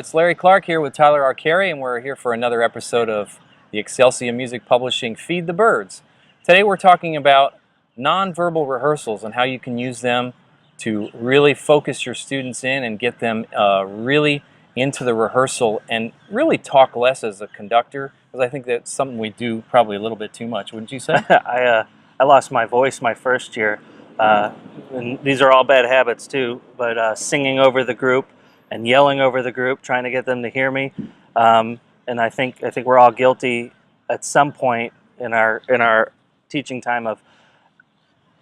it's Larry Clark here with Tyler Arcari, and we're here for another episode of the Excelsior Music Publishing Feed the Birds. Today we're talking about nonverbal rehearsals and how you can use them to really focus your students in and get them really into the rehearsal and really talk less as a conductor, because I think that's something we do probably a little bit too much, wouldn't you say? I lost my voice my first year, and these are all bad habits too, but singing over the group and yelling over the group, trying to get them to hear me, and I think we're all guilty at some point in our teaching time of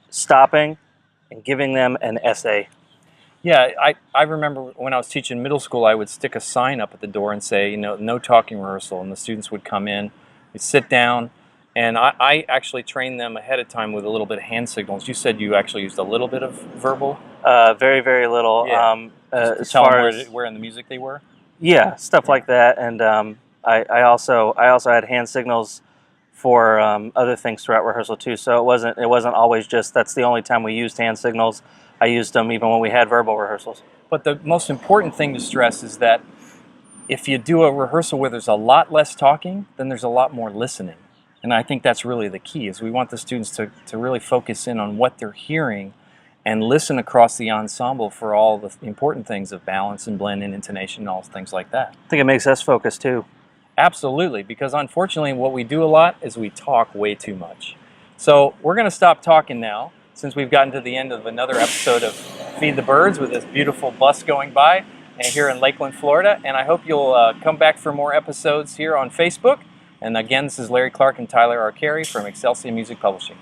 stopping and giving them an essay. Yeah, I remember when I was teaching middle school, I would stick a sign up at the door and say, no talking rehearsal, and the students would come in, they'd sit down, and I actually trained them ahead of time with a little bit of hand signals. You said you actually used a little bit of verbal? Very, very little. Yeah. Just as tell far them where in the music they were? Yeah, stuff like that, and I also had hand signals for other things throughout rehearsal too. So it wasn't always just that's the only time we used hand signals. I used them even when we had verbal rehearsals. But the most important thing to stress is that if you do a rehearsal where there's a lot less talking, then there's a lot more listening. And I think that's really the key, is we want the students to really focus in on what they're hearing and listen across the ensemble for all the important things of balance and blend and intonation and all things like that. I think it makes us focus too. Absolutely, because unfortunately what we do a lot is we talk way too much. So we're going to stop talking now, since we've gotten to the end of another episode of Feed the Birds with this beautiful bus going by here in Lakeland, Florida. And I hope you'll come back for more episodes here on Facebook. And again, this is Larry Clark and Tyler Arcari from Excelsior Music Publishing.